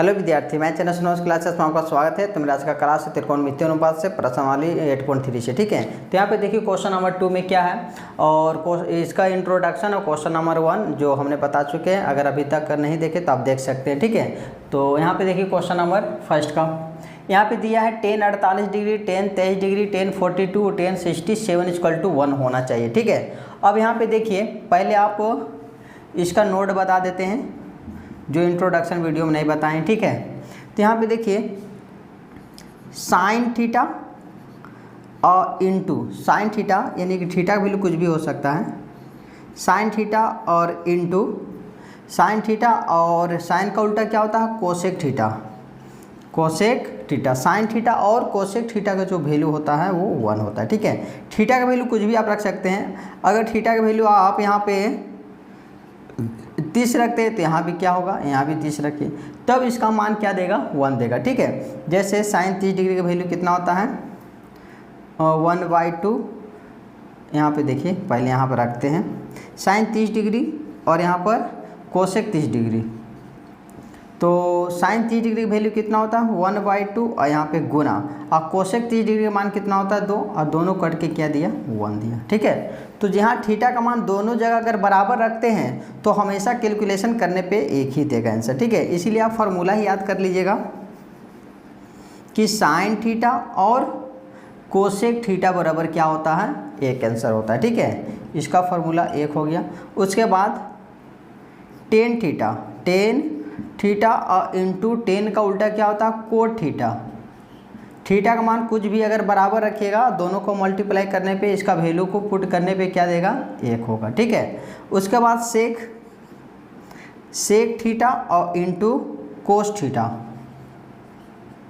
Hello विद्यार्थी, मैं channel snows classes में आपका स्वागत है। तो मेरा आज का क्लास है त्रिकोणमितीय अनुपात से प्रश्नावली 8.3 से। ठीक है, तो यहाँ पे देखिए क्वेश्चन नंबर 2 में क्या है और इसका इंट्रोडक्शन और क्वेश्चन नंबर 1 जो हमने बता चुके हैं। अगर अभी तक नहीं देखे तो आप देख सकते हैं। ठीक है, तो यहाँ पे देखिए क्वेश्चन नंबर फर्स्ट का यहाँ पे दिया है 10 48 डिग्री, 10 23 डिग्री, 10 42, 10 67 = 1 होना चाहिए। ठीक है, अब यहाँ पे देखिए पहले आप इसका नोट बता देते हैं जो इंट्रोडक्शन वीडियो में नहीं बताएं। ठीक है, तो यहाँ पे देखिए साइन थीटा और इंटू साइन थीटा, यानी कि थीटा का वैल्यू कुछ भी हो सकता है, साइन थीटा और इंटू साइन थीटा, और साइन का उल्टा क्या होता है cosec theta. Cosec theta, sine theta और कोसेक थीटा का जो वैल्यू होता है वो 1 होता है। ठीक है, थीटा का वैल्यू कुछ भी आप रख सकते हैं। अगर थीटा का वैल्यू आप यहाँ पे 30 रखते हैं तो यहाँ भी क्या होगा, यहाँ भी 30 रखिए, तब इसका मान क्या देगा 1 देगा। ठीक है, जैसे साइन 30 डिग्री का वैल्यू कितना होता है 1/2। यहाँ पे देखिए पहले यहाँ पर रखते हैं साइन 30 डिग्री और यहाँ पर कोसेक 30 डिग्री। तो साइन 30 डिग्री का वैल्यू कितना होता है 1/2 और यहाँ पे गुना, और कोसेक 30 डिग्री का मान कितना होता है 2, और दोनों कट के क्या दिया 1 दिया। ठीक है, तो जहाँ थीटा का मान दोनों जगह अगर बराबर रखते हैं तो हमेशा कैलकुलेशन करने पे एक ही देगा आंसर। ठीक है, इसीलिए आप फार्मूला ही याद कर लीजिएगा कि साइन थीटा और कोसेक थीटा बराबर क्या होता है, एक आंसर होता है। ठीक है, इसका फार्मूला 1 हो गया। उसके बाद टेन थीटा और इंटू 10 का उल्टा क्या होता है कोट थीटा। थीटा का मान कुछ भी अगर बराबर रखिएगा, दोनों को मल्टीप्लाई करने पे इसका वैल्यू को पुट करने पे क्या देगा 1 होगा। ठीक है, उसके बाद सेक थीटा और into cos theta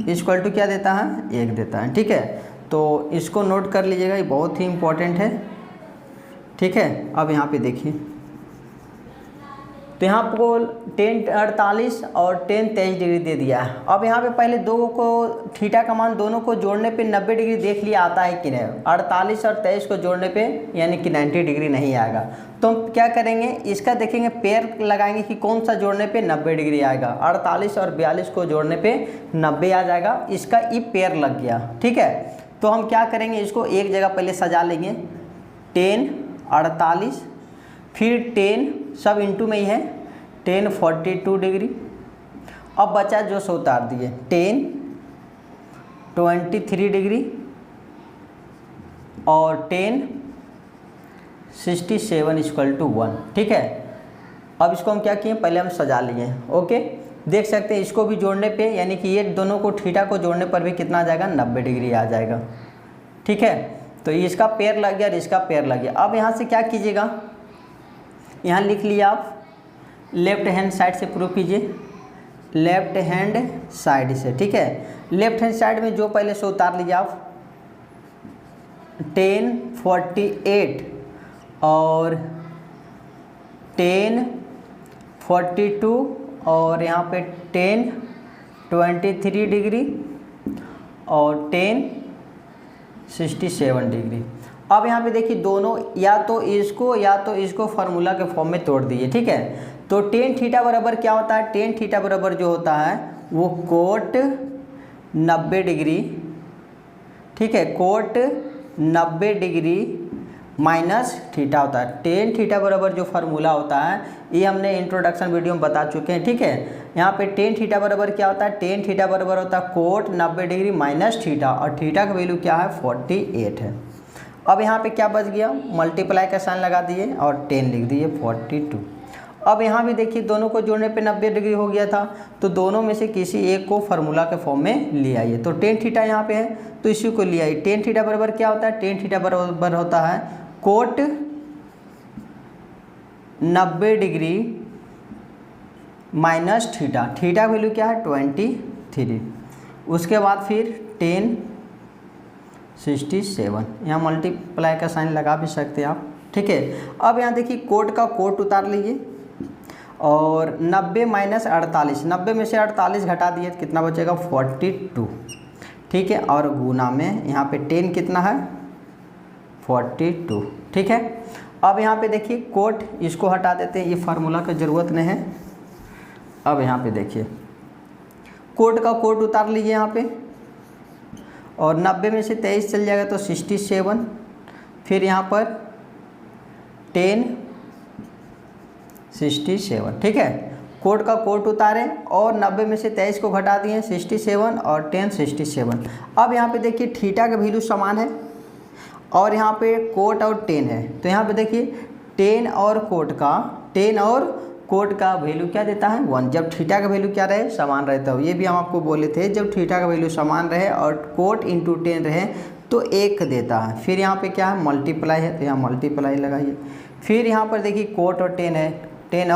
equal to क्या देता है 1 देता है। ठीक है, तो इसको नोट कर लीजिएगा, ये बहुत ही इंपॉर्टेंट है। ठीक है, अब यहाँ पे देखिए तो यहाँ आपको 10 48 और 10 23 डिग्री दे दिया है। अब यहाँ पे पहले दो को थीटा का मान दोनों को जोड़ने पे 90 डिग्री देख लिया आता है कि नहीं। 48 और 23 को जोड़ने पे यानी कि 90 डिग्री नहीं आएगा, तो हम क्या करेंगे इसका देखेंगे पेयर लगाएंगे कि कौन सा जोड़ने पे 90 डिग्री आएगा। 48 और 42 को जोड़ने पे 90 आ जाएगा, इसका ई पेयर लग गया। ठीक है, तो हम क्या करेंगे इसको एक जगह पहले सजा लेंगे 10 48 फिर 10 सब इंटू में ही है 10 42 डिग्री। अब बचा जो सो उतार दिए 10 23 डिग्री और 10 67 = 1। ठीक है, अब इसको हम क्या किए पहले हम सजा लिए। ओके, देख सकते हैं इसको भी जोड़ने पे यानी कि ये दोनों को थीटा को जोड़ने पर भी कितना आ जाएगा 90 डिग्री आ जाएगा। ठीक है, तो इसका पेयर लग गया और इसका पेयर लग गया। अब यहाँ से क्या कीजिएगा, यहाँ लिख लिया आप लेफ्ट हैंड साइड से प्रूव कीजिए, लेफ्ट हैंड साइड से। ठीक है, लेफ्ट हैंड साइड में जो पहले से उतार लीजिए आप 10 48 और 10 42 और यहाँ पे 10 23 डिग्री और 10 67 डिग्री। अब यहाँ पे देखिए दोनों या तो इसको फार्मूला के फॉर्म में तोड़ दीजिए। ठीक है, तो टेन थीटा बराबर क्या होता है, टेन थीटा बराबर जो होता है वो कोट 90 डिग्री। ठीक है, कोट 90 डिग्री माइनस थीटा होता है। टेन थीटा बराबर जो फार्मूला होता है ये हमने इंट्रोडक्शन वीडियो में बता चुके हैं। ठीक है, यहाँ पे टेन थीटा बराबर क्या होता है, टेन थीटा बराबर होता है कोट 90 डिग्री माइनस थीटा, और थीटा का वैल्यू क्या है 48 है। अब यहाँ पे क्या बच गया, मल्टीप्लाई का साइन लगा दिए और 10 लिख दिए 42। अब यहाँ भी देखिए दोनों को जोड़ने पे 90 डिग्री हो गया था, तो दोनों में से किसी एक को फार्मूला के फॉर्म में ले आइए। तो टेन थीटा यहाँ पे है तो इसी को ले आइए। टेन थीटा बराबर क्या होता है, टेन थीटा बराबर होता है cot 90 degree minus theta. Theta का वैल्यू क्या है 23। उसके बाद फिर 10 67, यहाँ मल्टीप्लाई का साइन लगा भी सकते हैं आप। ठीक है, अब यहाँ देखिए कोट का कोट उतार लीजिए और 90 माइनस 48, 90 में से 48 घटा दिए तो कितना बचेगा 42। ठीक है, और गुना में यहाँ पे 10 कितना है 42। ठीक है, अब यहाँ पे देखिए कोट इसको हटा देते हैं, ये फार्मूला की ज़रूरत नहीं है। अब यहाँ पे देखिए कोट का कोट उतार लीजिए यहाँ पे, और 90 में से 23 चल जाएगा तो 67, फिर यहाँ पर 10 67, ठीक है। कोट का कोट उतारे और 90 में से 23 को घटा दिए 67 और 10 67। अब यहाँ पे देखिए थीटा का वैल्यू समान है और यहाँ पे कोट और 10 है, तो यहाँ पे देखिए 10 और कोट का वैल्यू क्या देता है 1। जब थीटा का वैल्यू क्या रहे समान रहता हो, ये भी हम आपको बोले थे, जब थीटा का वैल्यू समान रहे और कोट इंटू 10 रहे तो 1 देता है। फिर यहाँ पे क्या है मल्टीप्लाई है, तो यहाँ मल्टीप्लाई लगाइए। फिर यहाँ पर देखिए कोट और 10 है, 10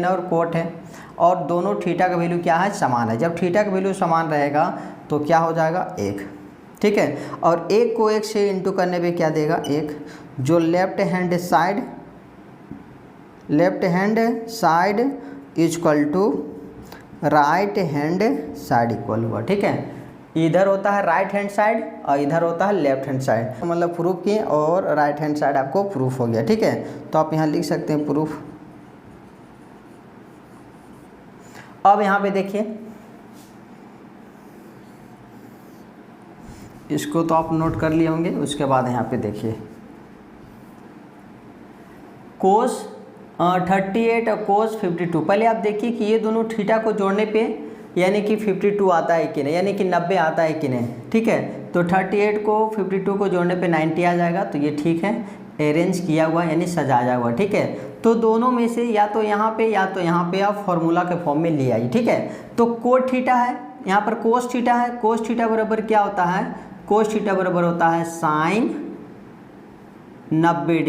और कोट है, और दोनों थीटा का वैल्यू क्या है समान है। जब थीटा का वैल्यू समान रहेगा तो क्या हो जाएगा 1, ठीक है। और 1 को 1 से इंटू करने पे क्या देगा 1, जो left hand side equal to right hand side equal हुआ, ठीक है। इधर होता है राइट हैंड साइड और इधर होता है लेफ्ट हैंड साइड, मतलब प्रूफ किए और राइट हैंड साइड आपको प्रूफ हो गया, ठीक है। तो आप यहाँ लिख सकते हैं प्रूफ। अब यहाँ पे देखिए, इसको तो आप नोट कर लिए होंगे। उसके बाद यहाँ पे देखिए कोस 38 और कोस 52। पहले आप देखिए कि ये दोनों थीटा को जोड़ने पे यानी कि 52 आता है कि नहीं, यानी कि 90 आता है कि नहीं, ठीक है। तो 38 को 52 को जोड़ने पे 90 आ जाएगा, तो ये ठीक है, अरेंज किया हुआ यानी सजाया हुआ, ठीक है। तो दोनों में से या तो यहाँ पे या तो यहाँ पे आप फॉर्मूला के फॉर्म में ले आइए, ठीक है। तो कोट थीटा है, यहाँ पर कोस थीटा है, कोस थीटा बराबर क्या होता है, कोस थीटा बराबर होता है sine 90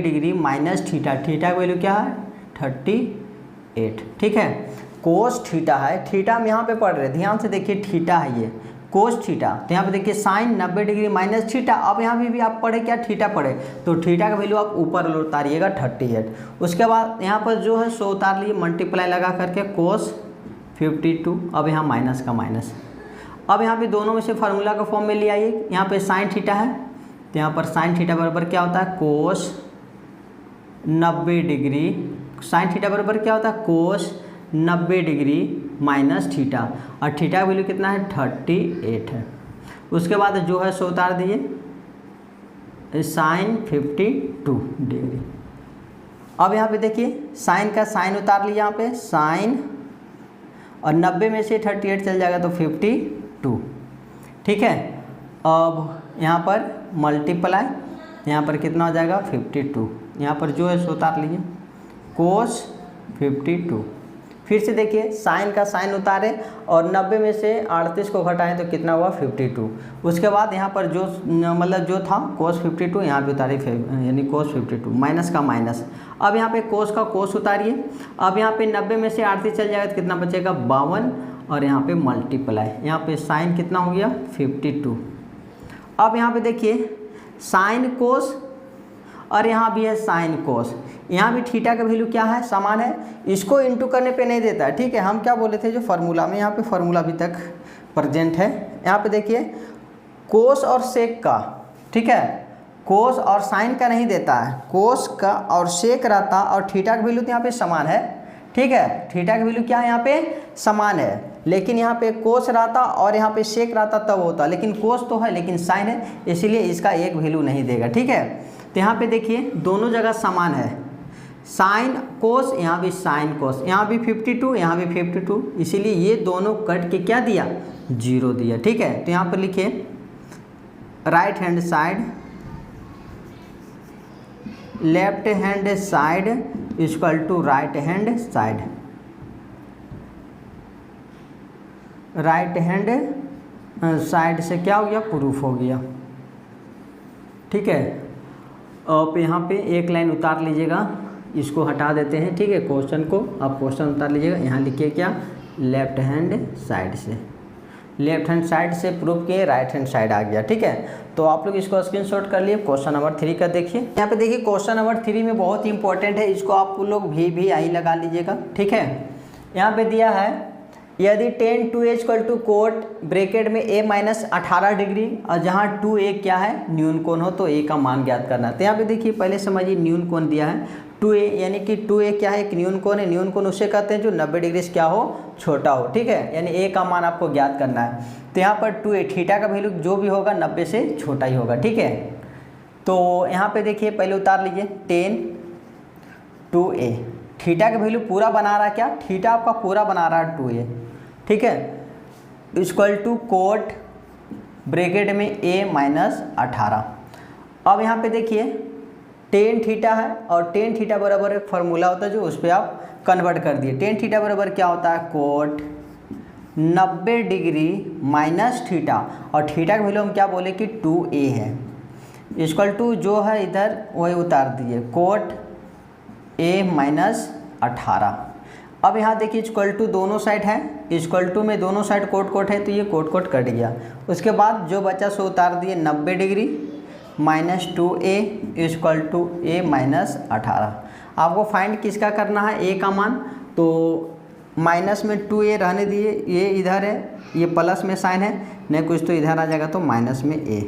degree minus theta. Theta का वैल्यू क्या है 38, ठीक है। कोस थीटा है, थीटा हम यहाँ पे पढ़ रहे हैं, ध्यान से देखिए थीटा है ये कोस थीटा, तो यहाँ पे देखिए साइन 90 डिग्री माइनस थीटा। अब यहाँ भी आप पढ़े क्या थीटा पढ़े, तो थीटा का वैल्यू आप ऊपर उतारिएगा 38। उसके बाद यहाँ पर जो है सो उतार लिए मल्टीप्लाई लगा करके कोस 52। अब यहाँ माइनस का माइनस, अब यहाँ पे दोनों में से फार्मूला का फॉर्म में ले आइए। यहाँ पे साइन थीटा है, तो यहाँ पर साइन थीटा बराबर क्या होता है कोस 90 डिग्री, साइन थीटा बराबर क्या होता है कोस 90 डिग्री माइनस थीटा, और थीटा का वैल्यू कितना है 38 है। उसके बाद जो है सो उतार दीजिए साइन 52 डिग्री। अब यहाँ पे देखिए साइन का साइन उतार लीजिए, यहाँ पे साइन और 90 में से 38 चल जाएगा तो 52, ठीक है। अब यहाँ पर मल्टीप्लाई, यहाँ पर कितना हो जाएगा 52, यहाँ पर जो है सो उतार लीजिए कोस 52। फिर से देखिए साइन का साइन उतारे और 90 में से 38 को घटाएं तो कितना हुआ 52। उसके बाद यहाँ पर जो मतलब जो था कोस 52 यहाँ पे उतारे यानी कोस 52 माइनस का माइनस। अब यहाँ पे कोस का कोस उतारिए। अब यहाँ पे 90 में से 38 चल जाएगा तो कितना बचेगा 52, और यहाँ पे मल्टीप्लाई, यहाँ पे साइन कितना हो गया 52। अब यहाँ पे देखिए साइन कोस और यहाँ भी है साइन कोस, यहाँ भी थीटा का वैल्यू क्या है समान है, इसको इंटू करने पे नहीं देता है, ठीक है। हम क्या बोले थे जो फार्मूला में, यहाँ पे फार्मूला अभी तक प्रेजेंट है। यहाँ पे देखिए कोस और सेक का, ठीक है, कोस और साइन का नहीं देता है, कोस का और सेक रहता, और थीटा का वैल्यू तो यहाँ पे समान है, ठीक है। थीटा का वैल्यू क्या है यहाँ पे समान है, लेकिन यहाँ पे कोस रहता और यहाँ पे सेक रहता तब होता, लेकिन कोस तो है लेकिन साइन है, इसीलिए इसका एक वैल्यू नहीं देगा, ठीक है। तो यहाँ पे देखिए दोनों जगह समान है, साइन कोस, यहाँ भी साइन कोस, यहाँ भी 52 यहाँ भी 52, इसीलिए ये दोनों कट के क्या दिया 0 दिया, ठीक है। तो यहाँ पर लिखिए right hand side left hand side equal to right hand side, right hand side से क्या हो गया प्रूफ हो गया, ठीक है। अब यहाँ पे एक लाइन उतार लीजिएगा, इसको हटा देते हैं, ठीक है। क्वेश्चन को आप क्वेश्चन उतार लीजिएगा, यहाँ लिखिए क्या लेफ्ट हैंड साइड से, लेफ्ट हैंड साइड से प्रूफ किए राइट हैंड साइड आ गया, ठीक है। तो आप लोग इसको स्क्रीनशॉट कर लिए। क्वेश्चन नंबर 3 का देखिए, यहाँ पे देखिए क्वेश्चन नंबर 3 में बहुत ही इंपॉर्टेंट है, इसको आप लोग भी आई लगा लीजिएगा, ठीक है। यहाँ पे दिया है यदि tan 2a equal to cot bracket में a माइनस 18 डिग्री और जहाँ 2a क्या है न्यून कोण हो तो a का मान ज्ञात करना है। तो यहाँ पे देखिए पहले समझिए न्यून कोण दिया है 2a, यानी कि 2a क्या है, एक न्यून कोण है। न्यून कोण उसे कहते हैं जो 90 डिग्री से क्या हो, छोटा हो, ठीक है, यानी a का मान आपको ज्ञात करना है। तो यहाँ पर 2a, थीटा का वैल्यू जो भी होगा 90 से छोटा ही होगा, ठीक है। तो यहाँ पे देखिए पहले उतार लीजिए tan 2a, थीटा का वैल्यू पूरा बना रहा है क्या, थीटा आपका पूरा बना रहा है 2a, ठीक है, इक्वल टू कोट ब्रैकेट में a माइनस 18। अब यहाँ पे देखिए टेन थीटा है और टेन थीटा बराबर एक फार्मूला होता है जो उस पर आप कन्वर्ट कर दिए। टेन थीटा बराबर क्या होता है, कोट 90 डिग्री माइनस थीटा, और थीटा का वैल्यू हम क्या बोले कि 2a है, इक्वल टू जो है इधर वही उतार दिए कोट a माइनस 18। अब यहाँ देखिए इक्वल टू दोनों साइड है, इक्वल टू में दोनों साइड कोट कोट है तो ये कोट कोट कट गया। उसके बाद जो बचा सो उतार दिए 90 degree minus 2a equal to a minus 18। आपको फाइंड किसका करना है, a का मान। तो माइनस में 2a रहने दिए, ये इधर है, ये प्लस में साइन है, नहीं कुछ तो इधर आ जाएगा तो माइनस में a,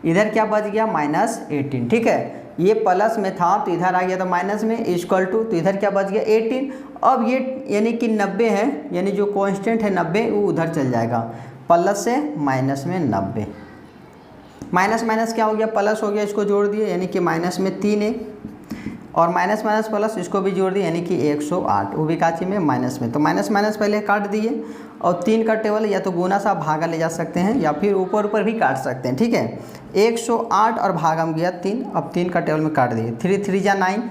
इधर क्या बच गया -18, ठीक है, ये प्लस में था तो इधर आ गया तो माइनस में इक्वल टू, तो इधर क्या बच गया 18। अब ये यानी कि 90 है, यानी जो कांस्टेंट है 90 वो उधर चल जाएगा, प्लस से माइनस में 90, माइनस माइनस क्या हो गया प्लस हो गया, इसको जोड़ दिए यानी कि माइनस में 3a, और माइनस माइनस प्लस इसको भी जोड़ दिए यानी कि 108, वो भी काची में माइनस में। तो माइनस माइनस पहले काट दिए, और 3 का टेबल या तो गुना सा भागा ले जा सकते हैं या फिर ऊपर ऊपर भी काट सकते हैं, ठीक है। 108 और भागा में गया 3, अब 3 का टेबल में काट दिए, 3 3 जा 9,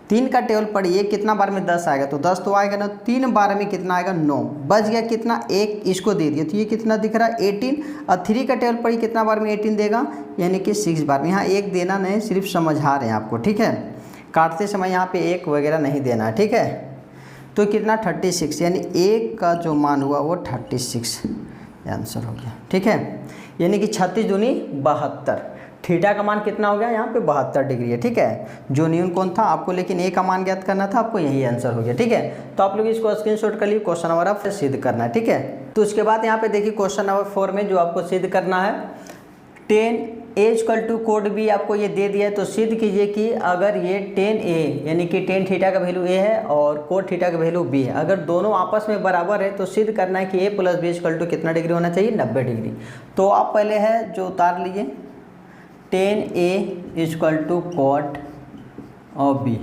3 का टेबल पर ये कितना बार में 10 आएगा, तो 10 तो आएगा ना, 3 बार में कितना आएगा 9, बच गया कितना 1, इसको दे दिया तो ये कितना दिख रहा है 18, और 3 का टेबल पर ये कितना बार में 18 देगा, यानी कि 6 बार में। यहाँ 1 देना नहीं, सिर्फ समझा रहे हैं आपको, ठीक है, काटते समय यहाँ पे 1 वगैरह नहीं देना है, ठीक है। तो कितना 36, यानी 1 का जो मान हुआ वो 36 आंसर हो गया, ठीक है, यानी कि 36 दूनी 72। थीटा का मान कितना हो गया, यहाँ पे 72 डिग्री है, ठीक है, जो न्यून कोण था आपको, लेकिन a का मान ज्ञात करना था आपको, यही आंसर हो गया, ठीक है। तो आप लोग इसको स्क्रीनशॉट कर लिए, क्वेश्चन नंबर आप सिद्ध करना है, ठीक है। तो उसके बाद यहाँ पे देखिए क्वेश्चन नंबर 4 में जो आपको सिद्ध करना है, 10a equal to code b आपको ये दे दिया है, तो सिद्ध कीजिए कि अगर ये 10a यानी कि 10 थीटा का वैल्यू a है और कोड थीटा का वैल्यू b है, अगर दोनों आपस में बराबर है तो सिद्ध करना है कि a plus b equal to कितना डिग्री होना चाहिए, 90 डिग्री। तो आप पहले है जो उतार लीजिए 10a इक्वल टू कोट और b,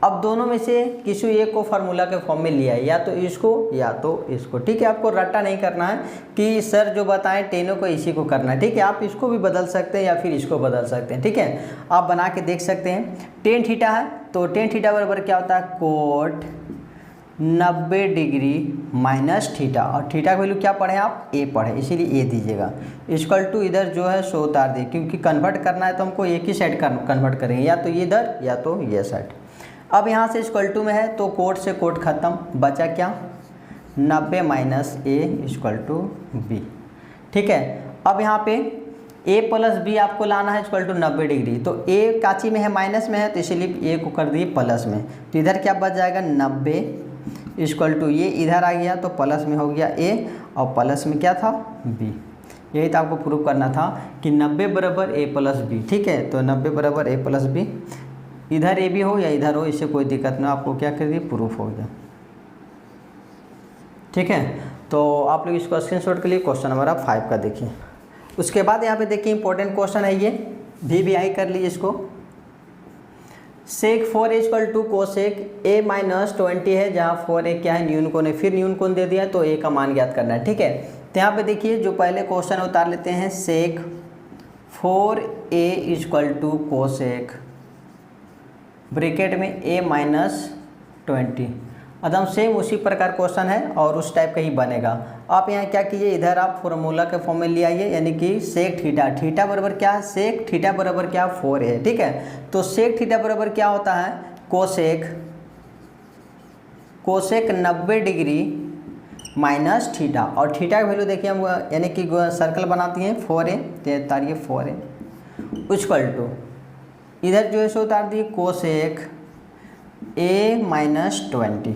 अब दोनों में से किसी एक को फार्मूला के फॉर्म में लिया है, या तो इसको या तो इसको, ठीक है। आपको रट्टा नहीं करना है कि सर जो बताएं टेनों को इसी को करना है, ठीक है, आप इसको भी बदल सकते हैं या फिर इसको बदल सकते हैं, ठीक है, आप बना के देख सकते हैं। 10 थीटा है तो 10 थीटा बराबर क्या होता है, कोट 90 डिग्री माइनस थीटा, और थीटा का वैल्यू क्या पढ़े आप, a पढ़े, इसीलिए a दीजिएगा, इक्वल टू इधर जो है सो उतार दिए, क्योंकि कन्वर्ट करना है तो हमको एक ही साइड कन्वर्ट करेंगे, या तो इधर या तो ये साइड। अब यहाँ से इक्वल टू में है तो कोट से कोट खत्म, बचा क्या 90 minus a equal to b, ठीक है। अब यहाँ पे a प्लस b आपको लाना है इक्वल टू 90 डिग्री, तो a काची में है माइनस में है तो इसीलिए a को कर दिए प्लस में, तो इधर क्या बच जाएगा 90 इक्वल टू ये इधर आ गया तो प्लस में हो गया a और प्लस में क्या था b। यही तो आपको प्रूव करना था कि 90 बराबर a प्लस b, ठीक है। तो 90 बराबर a प्लस b, इधर ए भी हो या इधर हो, इससे कोई दिक्कत नहीं, आपको क्या कर दिए प्रूफ हो गया, ठीक है। तो आप लोग इसको स्क्रीनशॉट के लिए क्वेश्चन नंबर आप 5 का देखिए। उसके बाद यहाँ पे देखिए इंपॉर्टेंट क्वेश्चन है ये, VBI कर लीजिए इसको। Sec 4 equal to cosec a minus 20 है, जहाँ 4a क्या है न्यून कोण है, फिर न्यून कोण दे दिया तो a का मान ज्ञात करना है, ठीक है। तो यहाँ पे देखिए जो पहले क्वेश्चन उतार लेते हैं, sec 4a equal to cosec bracket में a माइनस 20, एकदम सेम उसी प्रकार क्वेश्चन है और उस टाइप का ही बनेगा। आप यहाँ क्या कीजिए, इधर आप फॉर्मूला के फॉर्म में ले आइए, यानी कि सेक थीटा, थीटा बराबर क्या है, सेक थीटा बराबर क्या 4 है, ठीक है। तो सेक थीटा बराबर क्या होता है, कोसेक 90 डिग्री माइनस थीटा, और थीटा का वैल्यू देखिए हम यानी कि सर्कल बनाती हैं 4a, तो तारिए 4a इक्वल टू इधर जो है सो उतार दिए कोसेक a माइनस 20,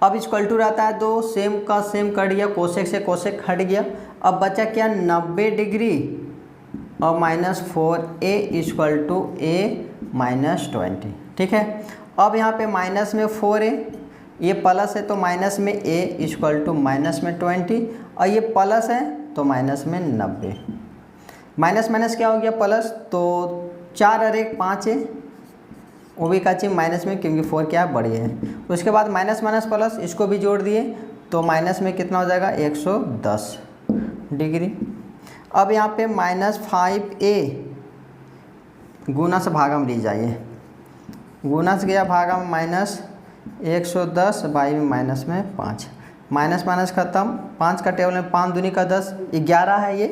अब इक्वल टू रहता है तो सेम का सेम कट गया, कोसेक से कोसेक हट गया, अब बचा क्या 90 डिग्री और minus 4a equal to a minus 20, ठीक है। अब यहाँ पे माइनस में 4a, ये प्लस है तो माइनस में a इक्वल टू माइनस में 20, और ये प्लस है तो माइनस में 90। माइनस माइनस क्या हो गया प्लस, तो 4 और 1 5 है, वो भी का चीज माइनस में क्योंकि 4 क्या बड़ी है। उसके बाद माइनस माइनस प्लस इसको भी जोड़ दिए तो माइनस में कितना हो जाएगा 110 डिग्री। अब यहाँ पे -5a गुना से भागा में ली जाइए, गुना से गया भागा में -110 बाई में माइनस में 5, माइनस माइनस खत्म, 5 का टेबल में 5 दूनी का 10, 11 है ये,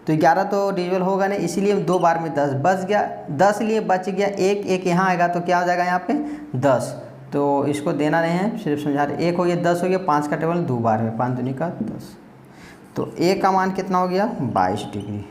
तो 11 तो डिविजल होगा नहीं, इसीलिए 2 बार में 10 बच गया, 10 लिए बच गया, एक यहाँ आएगा तो क्या हो जाएगा यहाँ पे 10, तो इसको देना नहीं है, सिर्फ समझा रहे, 1 हो गया 10 हो गया, 5 का टेबल 2 बार में 5 दूनी का 10, तो a का मान कितना हो गया 22 डिग्री।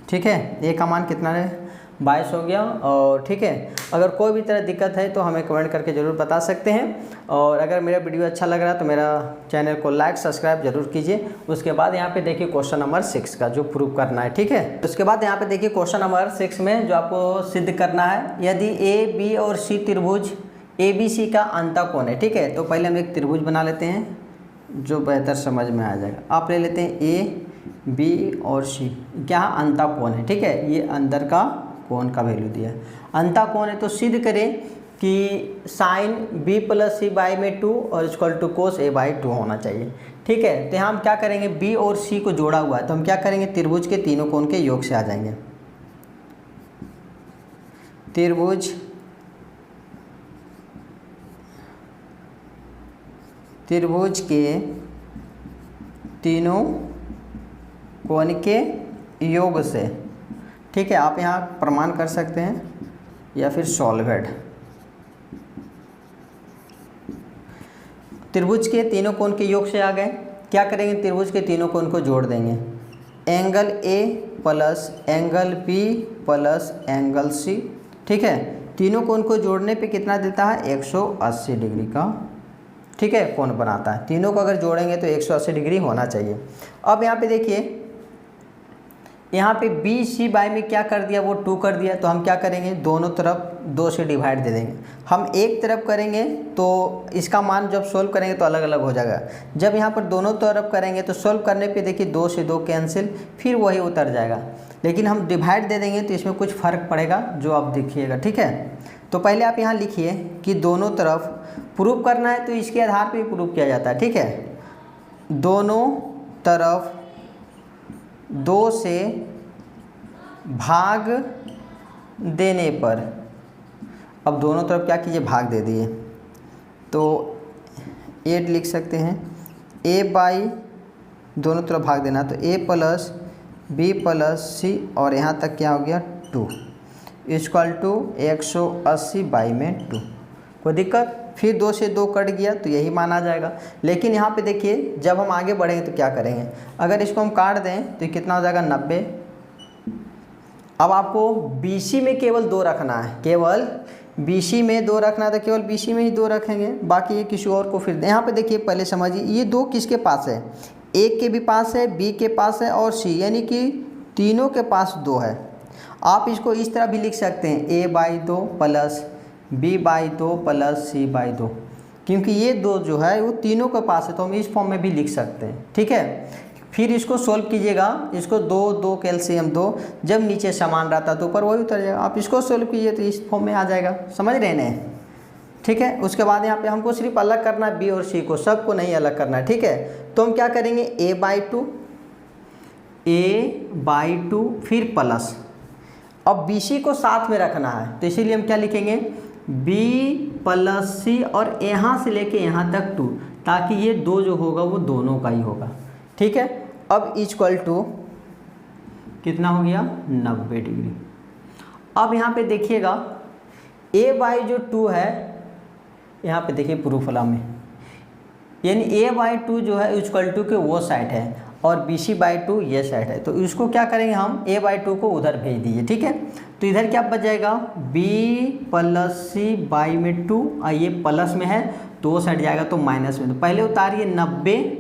ठीक है, a का मान कितना है 22 हो गया। और ठीक है, अगर कोई भी तरह दिक्कत है तो हमें कमेंट करके ज़रूर बता सकते हैं, और अगर मेरा वीडियो अच्छा लग रहा है तो मेरा चैनल को लाइक सब्सक्राइब जरूर कीजिए। उसके बाद यहाँ पे देखिए क्वेश्चन नंबर 6 का जो प्रूव करना है। ठीक है, उसके बाद यहाँ पे देखिए क्वेश्चन नंबर 6 में जो आपको सिद्ध करना है, यदि ए बी और सी त्रिभुज ए बी सी का अंतःकोण है। ठीक है, तो पहले हम एक त्रिभुज बना लेते हैं जो बेहतर समझ में आ जाएगा। आप ले लेते हैं ए बी और सी, क्या अंतःकोण है। ठीक है, ये अंदर का कोण का वैल्यू दिया है, अंतःकोण है, तो सिद्ध करें कि sine b plus C by में 2 और equal to cos a by 2 होना चाहिए। ठीक है, तो हम क्या करेंगे, b और c को जोड़ा हुआ है तो हम क्या करेंगे, त्रिभुज के तीनों कोण के योग से आ जाएंगे। त्रिभुज के तीनों कोण के योग से। ठीक है, आप यहाँ प्रमाण कर सकते हैं या फिर सॉल्वेड। त्रिभुज के तीनों कोण के योग से आ गए, क्या करेंगे, त्रिभुज के तीनों कोण को जोड़ देंगे, angle A plus angle B plus angle C। ठीक है, तीनों कोण को जोड़ने पे कितना देता है 180 डिग्री का, ठीक है, कोण बनाता है। तीनों को अगर जोड़ेंगे तो 180 डिग्री होना चाहिए। अब यहाँ पे देखिए, यहाँ पे बी सी बाई में क्या कर दिया, वो 2 कर दिया, तो हम क्या करेंगे, दोनों तरफ 2 से डिवाइड दे देंगे। हम एक तरफ करेंगे तो इसका मान जब सोल्व करेंगे तो अलग अलग हो जाएगा, जब यहाँ पर दोनों तरफ करेंगे तो सोल्व करने पे देखिए 2 से 2 कैंसिल, फिर वही उतर जाएगा। लेकिन हम डिवाइड दे देंगे तो इसमें कुछ फ़र्क पड़ेगा जो आप देखिएगा। ठीक है, तो पहले आप यहाँ लिखिए कि दोनों तरफ प्रूफ करना है तो इसके आधार पर प्रूफ किया जाता है। ठीक है, दोनों तरफ 2 से भाग देने पर, अब दोनों तरफ क्या कीजिए, भाग दे दिए, तो 8 लिख सकते हैं, a बाई दोनों तरफ भाग देना, तो a plus b plus c और यहाँ तक क्या हो गया 2 इक्वल टू 180 बाई में 2। कोई दिक्कत, फिर 2 से 2 कट गया तो यही मान आ जाएगा। लेकिन यहाँ पे देखिए जब हम आगे बढ़ेंगे तो क्या करेंगे, अगर इसको हम काट दें तो कितना हो जाएगा 90। अब आपको BC में केवल 2 रखना है, केवल BC में 2 रखना है तो केवल BC में ही 2 रखेंगे, बाकी ये किसी और को फिर दें। यहाँ पे देखिए पहले समझिए, ये 2 किसके पास है, एक के भी पास है, B के पास है और C, यानी कि तीनों के पास 2 है। आप इसको इस तरह भी लिख सकते हैं, a by 2 plus b by 2 plus c by 2, क्योंकि ये 2 जो है वो तीनों के पास है तो हम इस फॉर्म में भी लिख सकते हैं। ठीक है, फिर इसको सोल्व कीजिएगा, इसको 2 कैल्शियम 2, जब नीचे समान रहता तो ऊपर वही उतर जाएगा। आप इसको सोल्व कीजिए तो इस फॉर्म में आ जाएगा, समझ रहे हैं। ठीक है, उसके बाद यहाँ पे हमको सिर्फ अलग करना है b और c को, सबको नहीं अलग करना है। ठीक है, तो हम क्या करेंगे, a बाई 2 फिर प्लस, अब BC को साथ में रखना है तो इसीलिए हम क्या लिखेंगे, b प्लस c और यहाँ से लेके यहाँ तक 2, ताकि ये 2 जो होगा वो दोनों का ही होगा। ठीक है, अब इक्वल टू कितना हो गया 90 डिग्री। अब यहाँ पे देखिएगा a बाई जो 2 है, यहाँ पे देखिए प्रूफ वाला में, यानी a बाई 2 जो है इक्वल टू के वो साइड है और BC बाई 2 ये साइड है, तो इसको क्या करेंगे हम, a बाई 2 को उधर भेज दीजिए। ठीक है, तो इधर क्या बच जाएगा, b प्लस c बाई में 2, और ये प्लस में है तो वो साइड जाएगा तो माइनस में, तो पहले उतारिए 90,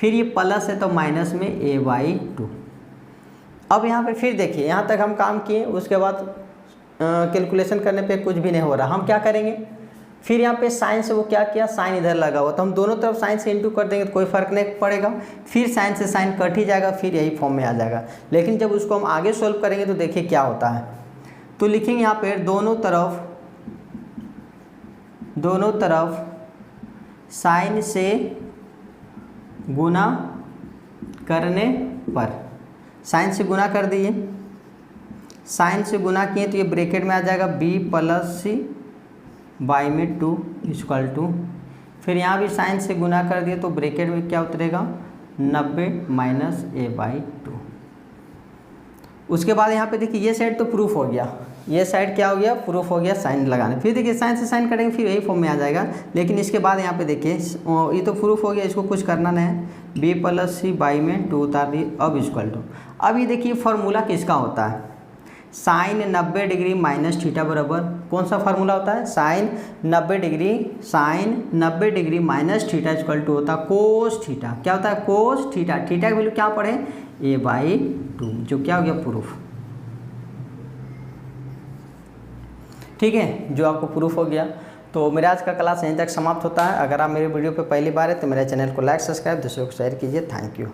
फिर ये प्लस है तो माइनस में a बाई 2। अब यहाँ पे फिर देखिए, यहाँ तक हम काम किए, उसके बाद कैलकुलेशन करने पे कुछ भी नहीं हो रहा, हम क्या करेंगे, फिर यहाँ पे साइन से वो क्या किया, साइन इधर लगा हुआ, तो हम दोनों तरफ साइन से इंटू कर देंगे तो कोई फर्क नहीं पड़ेगा, फिर साइन से साइन कट ही जाएगा, फिर यही फॉर्म में आ जाएगा। लेकिन जब उसको हम आगे सोल्व करेंगे तो देखिए क्या होता है, तो लिखेंगे यहाँ पे दोनों तरफ साइन से गुना करने पर, साइन से गुना कर दिए, साइन से गुना किए तो ये ब्रैकेट में आ जाएगा b प्लस सी बाई में 2 इक्वल टू, फिर यहाँ भी साइन से गुना कर दिए तो ब्रैकेट में क्या उतरेगा 90 माइनस a बाई 2। उसके बाद यहाँ पे देखिए ये साइड तो प्रूफ हो गया, ये साइड क्या हो गया, प्रूफ हो गया साइन लगाने, फिर देखिए साइन से साइन करेंगे फिर यही फॉर्म में आ जाएगा। लेकिन इसके बाद यहाँ पे देखिए ये तो प्रूफ हो गया, इसको कुछ करना नहीं है, b प्लस सी बाई में 2 उतार दिए, अब इक्वल टू, अब ये देखिए फार्मूला किसका होता है, साइन 90 डिग्री माइनस थीटा बराबर कौन सा फार्मूला होता है, sine 90 degree minus theta equal to होता है कोस थीटा, क्या होता है कोस थीटा, थीटा की वैल्यू क्या पढ़े a बाई 2, जो क्या हो गया प्रूफ, ठीक है, जो आपको प्रूफ हो गया। तो मेरा आज का क्लास यहीं तक समाप्त होता है। अगर आप मेरे वीडियो पे पहली बार है तो मेरे चैनल को लाइक सब्सक्राइब दूसरों को शेयर कीजिए। Thank you.